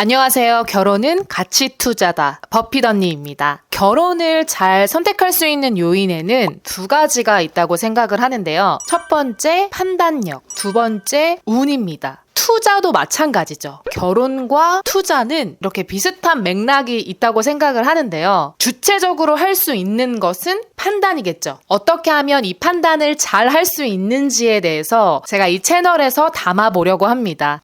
안녕하세요. 결혼은 가치 투자다. 버핏 언니입니다. 결혼을 잘 선택할 수 있는 요인에는 두 가지가 있다고 생각을 하는데요. 첫 번째, 판단력. 두 번째, 운입니다. 투자도 마찬가지죠. 결혼과 투자는 이렇게 비슷한 맥락이 있다고 생각을 하는데요. 주체적으로 할 수 있는 것은 판단이겠죠. 어떻게 하면 이 판단을 잘 할 수 있는지에 대해서 제가 이 채널에서 담아보려고 합니다.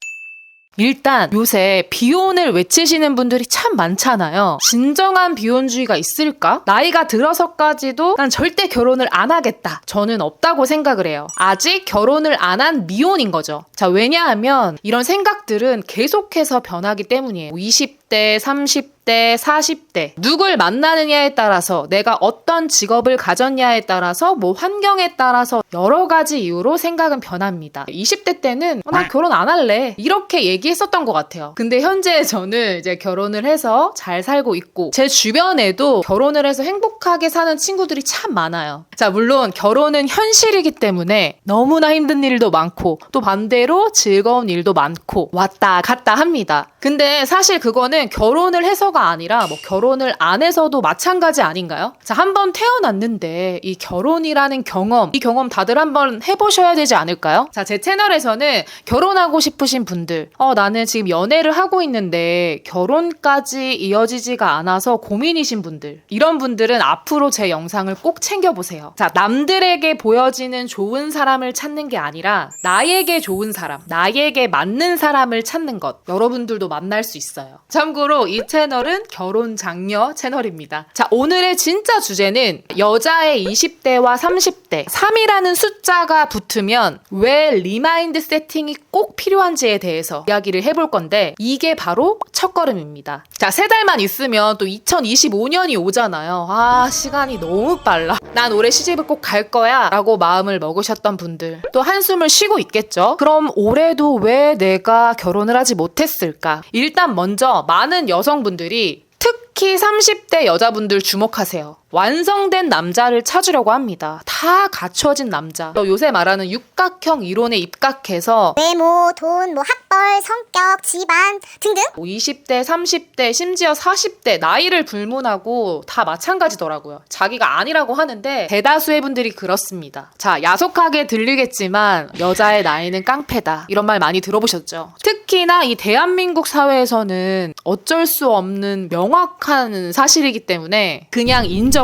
일단 요새 비혼을 외치시는 분들이 참 많잖아요. 진정한 비혼주의가 있을까? 나이가 들어서까지도 난 절대 결혼을 안 하겠다. 저는 없다고 생각을 해요. 아직 결혼을 안 한 미혼인 거죠. 자, 왜냐하면 이런 생각들은 계속해서 변하기 때문이에요. 20대, 30대, 40대 누굴 만나느냐에 따라서 내가 어떤 직업을 가졌냐에 따라서 환경에 따라서 여러 가지 이유로 생각은 변합니다. 20대 때는 나 결혼 안 할래 이렇게 얘기했었던 것 같아요. 근데 현재 저는 이제 결혼을 해서 잘 살고 있고 제 주변에도 결혼을 해서 행복하게 사는 친구들이 참 많아요. 자, 물론 결혼은 현실이기 때문에 너무나 힘든 일도 많고 또 반대로 즐거운 일도 많고 왔다 갔다 합니다. 근데 사실 그거는 결혼을 해서가 아니라 결혼을 안 해서도 마찬가지 아닌가요? 자, 한번 태어났는데 이 결혼이라는 경험, 이 경험 다들 한번 해보셔야 되지 않을까요? 자, 제 채널에서는 결혼하고 싶으신 분들, 나는 지금 연애를 하고 있는데 결혼까지 이어지지가 않아서 고민이신 분들, 이런 분들은 앞으로 제 영상을 꼭 챙겨보세요. 자, 남들에게 보여지는 좋은 사람을 찾는 게 아니라 나에게 좋은 사람, 나에게 맞는 사람을 찾는 것, 여러분들도 만날 수 있어요. 참고로 이 채널은 결혼 장려 채널입니다. 자, 오늘의 진짜 주제는 여자의 20대와 30대 3이라는 숫자가 붙으면 왜 리마인드 세팅이 꼭 필요한지에 대해서 이야기를 해볼 건데 이게 바로 첫걸음입니다. 자, 3달만 있으면 또 2025년이 오잖아요. 시간이 너무 빨라. 난 올해 시집을 꼭 갈 거야 라고 마음을 먹으셨던 분들 또 한숨을 쉬고 있겠죠. 그럼 올해도 왜 내가 결혼을 하지 못했을까? 일단 먼저 많은 여성분들이 특히 30대 여자분들 주목하세요. 완성된 남자를 찾으려고 합니다. 다 갖춰진 남자. 요새 말하는 육각형 이론에 입각해서 외모, 돈, 학벌, 성격, 집안 등등 20대, 30대, 심지어 40대 나이를 불문하고 다 마찬가지더라고요. 자기가 아니라고 하는데 대다수의 분들이 그렇습니다. 자, 야속하게 들리겠지만 여자의 나이는 깡패다. 이런 말 많이 들어보셨죠? 특히나 이 대한민국 사회에서는 어쩔 수 없는 명확한 사실이기 때문에 그냥 인정하세요.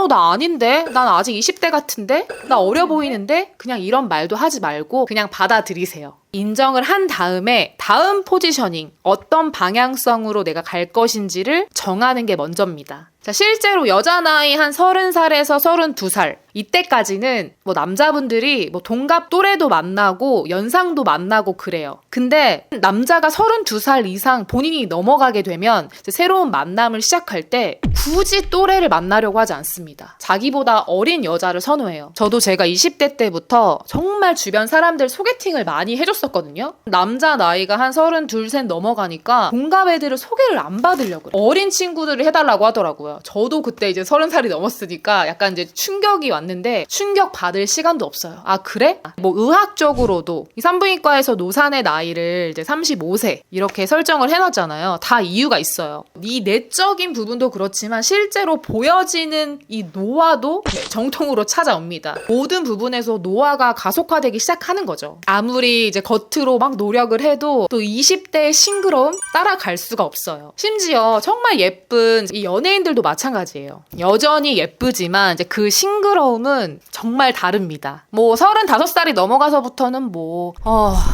나 아닌데? 난 아직 20대 같은데? 나 어려 보이는데? 그냥 이런 말도 하지 말고 그냥 받아들이세요. 인정을 한 다음에 다음 포지셔닝, 어떤 방향성으로 내가 갈 것인지를 정하는 게 먼저입니다. 자, 실제로 여자 나이 한 30살에서 32살 이때까지는 남자분들이 동갑 또래도 만나고 연상도 만나고 그래요. 근데 남자가 32살 이상 본인이 넘어가게 되면 새로운 만남을 시작할 때 굳이 또래를 만나려고 하지 않습니다. 자기보다 어린 여자를 선호해요. 저도 제가 20대 때부터 정말 주변 사람들 소개팅을 많이 해줬었거든요. 남자 나이가 한 32, 셋 넘어가니까 동갑 애들을 소개를 안 받으려고 그래요. 어린 친구들을 해달라고 하더라고요. 저도 그때 이제 30살이 넘었으니까 약간 이제 충격이 왔는데 충격 받을 시간도 없어요. 그래? 의학적으로도 이 산부인과에서 노산의 나이를 이제 35세 이렇게 설정을 해놨잖아요. 다 이유가 있어요. 이 내적인 부분도 그렇지만 실제로 보여지는 이 노화도 정통으로 찾아옵니다. 모든 부분에서 노화가 가속화되기 시작하는 거죠. 아무리 이제 겉으로 막 노력을 해도 또 20대의 싱그러움 따라갈 수가 없어요. 심지어 정말 예쁜 이 연예인들도 마찬가지예요. 여전히 예쁘지만 이제 그 싱그러움은 정말 다릅니다. 35살이 넘어가서부터는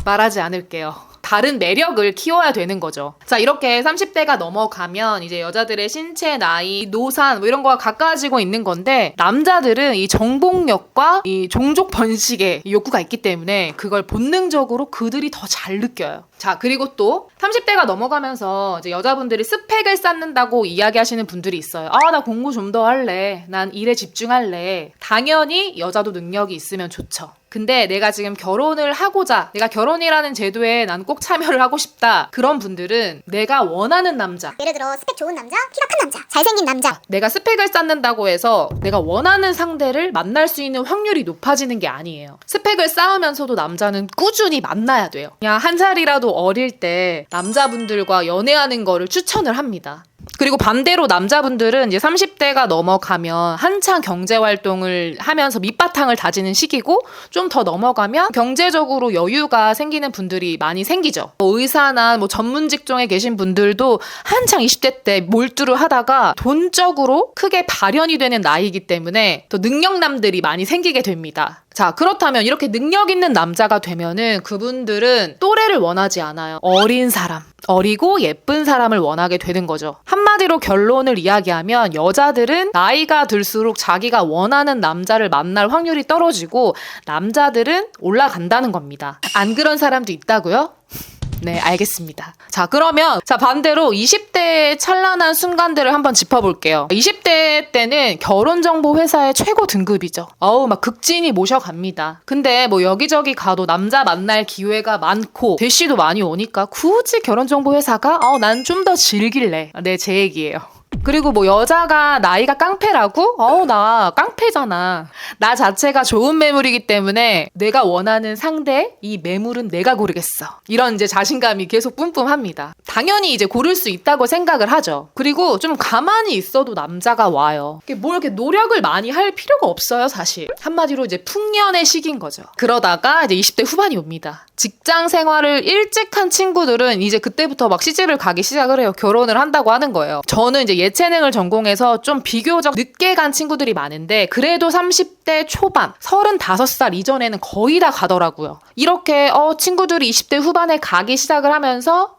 말하지 않을게요. 다른 매력을 키워야 되는 거죠. 자, 이렇게 30대가 넘어가면 이제 여자들의 신체 나이, 노산 이런 거가 가까워지고 있는 건데 남자들은 이 정복력과 이 종족 번식의 욕구가 있기 때문에 그걸 본능적으로 그들이 더 잘 느껴요. 자, 그리고 또 30대가 넘어가면서 이제 여자분들이 스펙을 쌓는다고 이야기하시는 분들이 있어요. 나 공부 좀 더 할래. 난 일에 집중할래. 당연히 여자도 능력이 있으면 좋죠. 근데 내가 지금 결혼을 하고자, 내가 결혼이라는 제도에 난 꼭 참여를 하고 싶다. 그런 분들은 내가 원하는 남자, 예를 들어 스펙 좋은 남자, 키가 큰 남자, 잘생긴 남자. 내가 스펙을 쌓는다고 해서 내가 원하는 상대를 만날 수 있는 확률이 높아지는 게 아니에요. 스펙을 쌓으면서도 남자는 꾸준히 만나야 돼요. 그냥 한 살이라도 어릴 때 남자분들과 연애하는 거를 추천을 합니다. 그리고 반대로 남자분들은 이제 30대가 넘어가면 한창 경제활동을 하면서 밑바탕을 다지는 시기고, 좀 더 넘어가면 경제적으로 여유가 생기는 분들이 많이 생기죠. 의사나 전문 직종에 계신 분들도 한창 20대 때 몰두를 하다가 돈적으로 크게 발현이 되는 나이이기 때문에 더 능력남들이 많이 생기게 됩니다. 자, 그렇다면 이렇게 능력 있는 남자가 되면은 그분들은 또래를 원하지 않아요. 어린 사람, 어리고 예쁜 사람을 원하게 되는 거죠. 한마디로 결론을 이야기하면 여자들은 나이가 들수록 자기가 원하는 남자를 만날 확률이 떨어지고 남자들은 올라간다는 겁니다. 안 그런 사람도 있다고요? 네, 알겠습니다. 자, 그러면 반대로 20대의 찬란한 순간들을 한번 짚어볼게요. 20대 때는 결혼정보 회사의 최고 등급이죠. 막 극진히 모셔갑니다. 근데 여기저기 가도 남자 만날 기회가 많고 대시도 많이 오니까 굳이 결혼정보 회사가 난 좀 더 즐길래. 네, 제 얘기예요. 그리고 여자가 나이가 깡패라고? 나 깡패잖아. 나 자체가 좋은 매물이기 때문에 내가 원하는 상대, 이 매물은 내가 고르겠어. 이런 이제 자신감이 계속 뿜뿜합니다. 당연히 이제 고를 수 있다고 생각을 하죠. 그리고 좀 가만히 있어도 남자가 와요. 이렇게 노력을 많이 할 필요가 없어요, 사실. 한마디로 이제 풍년의 시기인 거죠. 그러다가 이제 20대 후반이 옵니다. 직장 생활을 일찍 한 친구들은 이제 그때부터 막 시집을 가기 시작을 해요. 결혼을 한다고 하는 거예요. 저는 이제 예체능을 전공해서 좀 비교적 늦게 간 친구들이 많은데 그래도 30대 초반, 35살 이전에는 거의 다 가더라고요. 이렇게 친구들이 20대 후반에 가기 시작을 하면서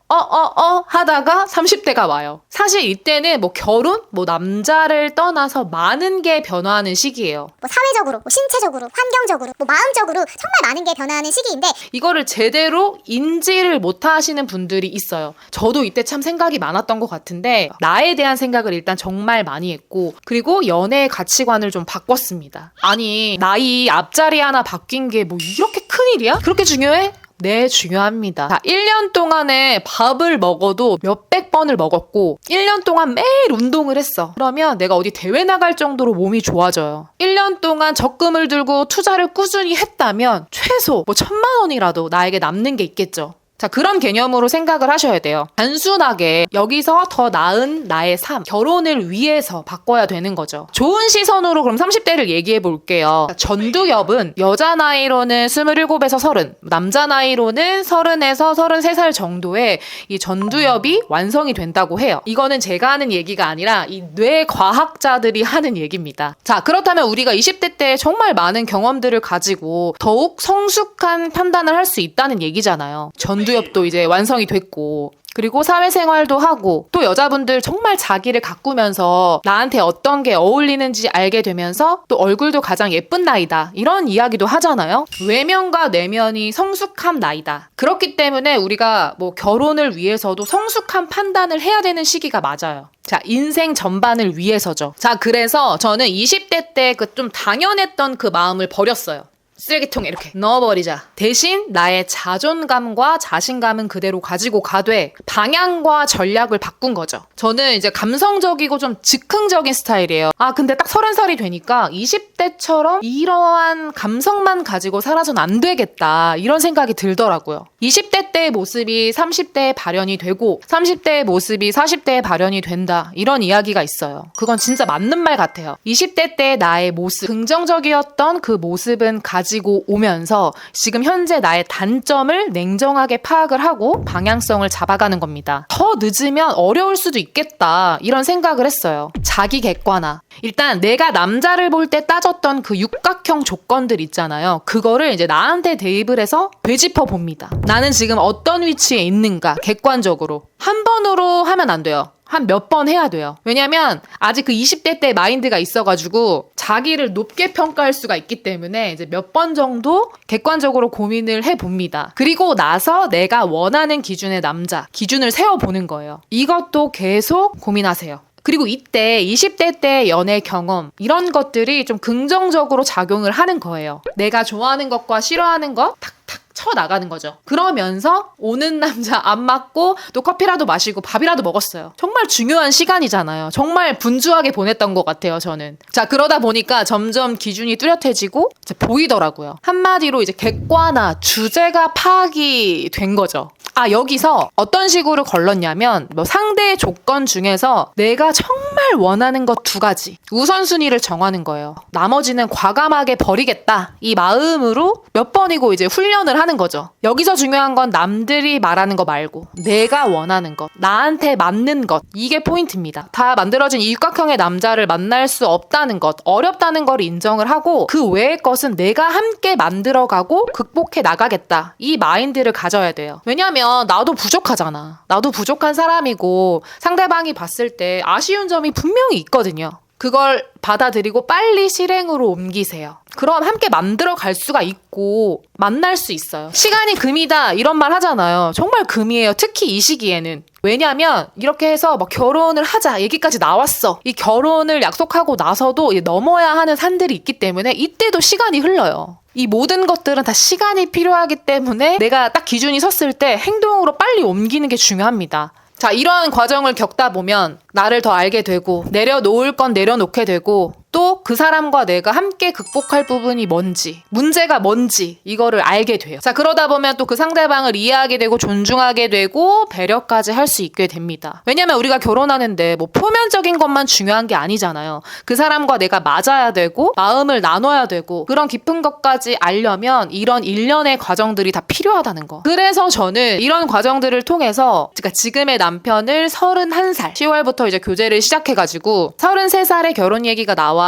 하다가 30대가 와요. 사실 이때는 결혼, 남자를 떠나서 많은 게 변화하는 시기예요. 사회적으로, 신체적으로, 환경적으로, 마음적으로 정말 많은 게 변화하는 시기인데 이거를 제대로 인지를 못 하시는 분들이 있어요. 저도 이때 참 생각이 많았던 것 같은데 나에 대한 생각을 일단 정말 많이 했고, 그리고 연애의 가치관을 좀 바꿨습니다. 아니, 나이 앞자리 하나 바뀐 게 이렇게 큰일이야? 그렇게 중요해? 네, 중요합니다. 자, 1년 동안에 밥을 먹어도 몇백 번을 먹었고 1년 동안 매일 운동을 했어. 그러면 내가 어디 대회 나갈 정도로 몸이 좋아져요. 1년 동안 적금을 들고 투자를 꾸준히 했다면 최소 1,000만 원이라도 나에게 남는 게 있겠죠. 자, 그런 개념으로 생각을 하셔야 돼요. 단순하게 여기서 더 나은 나의 삶, 결혼을 위해서 바꿔야 되는 거죠. 좋은 시선으로 그럼 30대를 얘기해 볼게요. 전두엽은 여자 나이로는 27에서 30, 남자 나이로는 30에서 33살 정도의 이 전두엽이 완성이 된다고 해요. 이거는 제가 하는 얘기가 아니라 이 뇌과학자들이 하는 얘기입니다. 자, 그렇다면 우리가 20대 때 정말 많은 경험들을 가지고 더욱 성숙한 판단을 할 수 있다는 얘기잖아요. 전두엽도 이제 완성이 됐고, 그리고 사회생활도 하고, 또 여자분들 정말 자기를 가꾸면서 나한테 어떤 게 어울리는지 알게 되면서 또 얼굴도 가장 예쁜 나이다, 이런 이야기도 하잖아요. 외면과 내면이 성숙한 나이다. 그렇기 때문에 우리가 결혼을 위해서도 성숙한 판단을 해야 되는 시기가 맞아요. 자, 인생 전반을 위해서죠. 자, 그래서 저는 20대 때 좀 당연했던 그 마음을 버렸어요. 쓰레기통에 이렇게 넣어버리자. 대신 나의 자존감과 자신감은 그대로 가지고 가되 방향과 전략을 바꾼 거죠. 저는 이제 감성적이고 좀 즉흥적인 스타일이에요. 근데 딱 30살이 되니까 20대처럼 이러한 감성만 가지고 살아선 안 되겠다, 이런 생각이 들더라고요. 20대 때의 모습이 30대에 발현이 되고 30대의 모습이 40대에 발현이 된다, 이런 이야기가 있어요. 그건 진짜 맞는 말 같아요. 20대 때의 나의 모습, 긍정적이었던 그 모습은 가지고 오면서 지금 현재 나의 단점을 냉정하게 파악을 하고 방향성을 잡아가는 겁니다. 더 늦으면 어려울 수도 있겠다, 이런 생각을 했어요. 자기 객관화. 일단 내가 남자를 볼 때 따졌던 그 육각형 조건들 있잖아요. 그거를 이제 나한테 대입을 해서 되짚어 봅니다. 나는 지금 어떤 위치에 있는가, 객관적으로. 한 번으로 하면 안 돼요. 한 몇 번 해야 돼요. 왜냐면 아직 그 20대 때 마인드가 있어가지고 자기를 높게 평가할 수가 있기 때문에 이제 몇 번 정도 객관적으로 고민을 해봅니다. 그리고 나서 내가 원하는 기준의 남자, 기준을 세워보는 거예요. 이것도 계속 고민하세요. 그리고 이때 20대 때 연애 경험 이런 것들이 좀 긍정적으로 작용을 하는 거예요. 내가 좋아하는 것과 싫어하는 것 탁탁 쳐나가는 거죠. 그러면서 오는 남자 안 맞고 또 커피라도 마시고 밥이라도 먹었어요. 정말 중요한 시간이잖아요. 정말 분주하게 보냈던 것 같아요, 저는. 자, 그러다 보니까 점점 기준이 뚜렷해지고 이제 보이더라고요. 한마디로 이제 객관화, 주제가 파악이 된 거죠. 아, 여기서 어떤 식으로 걸렀냐면 뭐 상대의 조건 중에서 내가 정말 원하는 것 2가지 우선순위를 정하는 거예요. 나머지는 과감하게 버리겠다 이 마음으로 몇 번이고 이제 훈련을 하는 거죠. 여기서 중요한 건 남들이 말하는 거 말고 내가 원하는 것, 나한테 맞는 것, 이게 포인트입니다. 다 만들어진 이 육각형의 남자를 만날 수 없다는 것, 어렵다는 걸 인정을 하고 그 외의 것은 내가 함께 만들어가고 극복해 나가겠다 이 마인드를 가져야 돼요. 왜냐하면 나도 부족하잖아. 나도 부족한 사람이고 상대방이 봤을 때 아쉬운 점이 분명히 있거든요. 그걸 받아들이고 빨리 실행으로 옮기세요. 그럼 함께 만들어 갈 수가 있고 만날 수 있어요. 시간이 금이다 이런 말 하잖아요. 정말 금이에요. 특히 이 시기에는. 왜냐면 이렇게 해서 막 결혼을 하자 얘기까지 나왔어. 이 결혼을 약속하고 나서도 넘어야 하는 산들이 있기 때문에 이때도 시간이 흘러요. 이 모든 것들은 다 시간이 필요하기 때문에 내가 딱 기준이 섰을 때 행동으로 빨리 옮기는 게 중요합니다. 자, 이런 과정을 겪다 보면 나를 더 알게 되고 내려놓을 건 내려놓게 되고 또 그 사람과 내가 함께 극복할 부분이 뭔지, 문제가 뭔지 이거를 알게 돼요. 자, 그러다 보면 또 그 상대방을 이해하게 되고 존중하게 되고 배려까지 할 수 있게 됩니다. 왜냐면 우리가 결혼하는데 뭐 표면적인 것만 중요한 게 아니잖아요. 그 사람과 내가 맞아야 되고 마음을 나눠야 되고 그런 깊은 것까지 알려면 이런 일련의 과정들이 다 필요하다는 거. 그래서 저는 이런 과정들을 통해서 그러니까 지금의 남편을 31살 10월부터 이제 교제를 시작해가지고 33살에 결혼 얘기가 나와서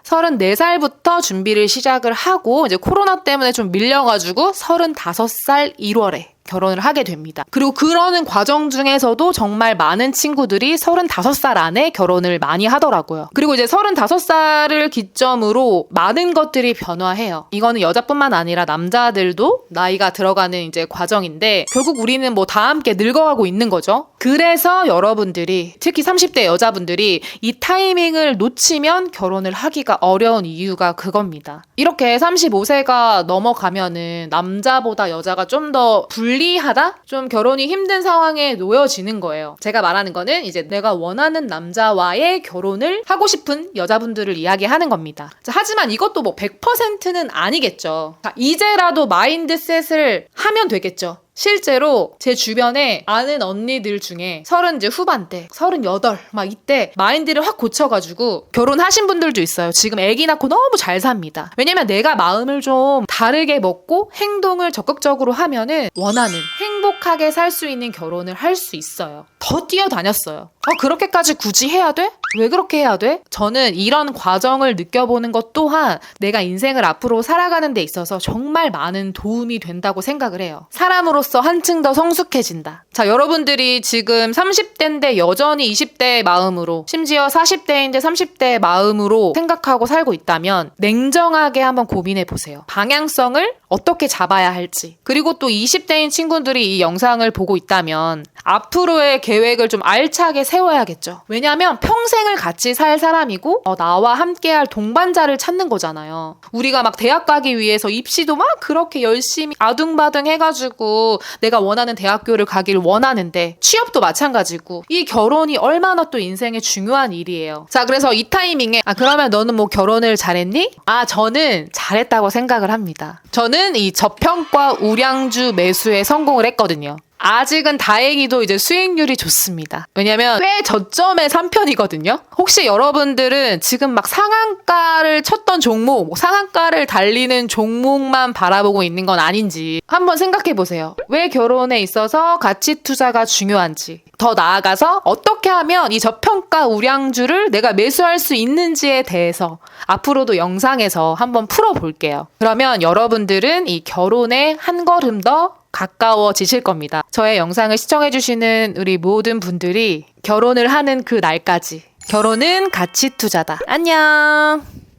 34살부터 준비를 시작을 하고 이제 코로나 때문에 좀 밀려가지고 35살 1월에 결혼을 하게 됩니다. 그리고 그러는 과정 중에서도 정말 많은 친구들이 35살 안에 결혼을 많이 하더라고요. 그리고 이제 35살을 기점으로 많은 것들이 변화해요. 이거는 여자뿐만 아니라 남자들도 나이가 들어가는 이제 과정인데 결국 우리는 뭐 다 함께 늙어가고 있는 거죠. 그래서 여러분들이 특히 30대 여자분들이 이 타이밍을 놓치면 결혼을 하기가 어려운 이유가 그겁니다. 이렇게 35세가 넘어가면은 남자보다 여자가 좀 더 불리하다? 좀 결혼이 힘든 상황에 놓여지는 거예요. 제가 말하는 거는 이제 내가 원하는 남자와의 결혼을 하고 싶은 여자분들을 이야기하는 겁니다. 자, 하지만 이것도 뭐 100%는 아니겠죠. 자, 이제라도 마인드셋을 하면 되겠죠. 실제로 제 주변에 아는 언니들 중에 30 후반대, 38 막 이때 마인드를 확 고쳐가지고 결혼하신 분들도 있어요. 지금 아기 낳고 너무 잘 삽니다. 왜냐면 내가 마음을 좀 다르게 먹고 행동을 적극적으로 하면은 원하는 행복하게 살 수 있는 결혼을 할 수 있어요. 더 뛰어다녔어요. 그렇게까지 굳이 해야 돼? 왜 그렇게 해야 돼? 저는 이런 과정을 느껴보는 것 또한 내가 인생을 앞으로 살아가는 데 있어서 정말 많은 도움이 된다고 생각을 해요. 사람으로서 한층 더 성숙해진다. 자, 여러분들이 지금 30대인데 여전히 20대의 마음으로 심지어 40대인데 30대의 마음으로 생각하고 살고 있다면 냉정하게 한번 고민해보세요. 방향성을 어떻게 잡아야 할지. 그리고 또 20대인 친구들이 이 영상을 보고 있다면 앞으로의 계획을 좀 알차게 세워야겠죠. 왜냐하면 평생을 같이 살 사람이고 나와 함께할 동반자를 찾는 거잖아요. 우리가 막 대학 가기 위해서 입시도 막 그렇게 열심히 아둥바둥 해가지고 내가 원하는 대학교를 가길 원하는데 취업도 마찬가지고 이 결혼이 얼마나 또 인생에 중요한 일이에요. 자, 그래서 이 타이밍에 그러면 너는 뭐 결혼을 잘했니? 저는 잘했다고 생각을 합니다. 저는 이 저평가 우량주 매수에 성공을 했거든요. 아직은 다행히도 이제 수익률이 좋습니다. 왜냐면 꽤 저점의 3편이거든요. 혹시 여러분들은 지금 막 상한가를 쳤던 종목, 상한가를 달리는 종목만 바라보고 있는 건 아닌지 한번 생각해 보세요. 왜 결혼에 있어서 가치 투자가 중요한지. 더 나아가서 어떻게 하면 이 저평가 우량주를 내가 매수할 수 있는지에 대해서 앞으로도 영상에서 한번 풀어볼게요. 그러면 여러분들은 이 결혼에 한 걸음 더 가까워지실 겁니다. 저의 영상을 시청해주시는 우리 모든 분들이 결혼을 하는 그 날까지 결혼은 가치 투자다. 안녕.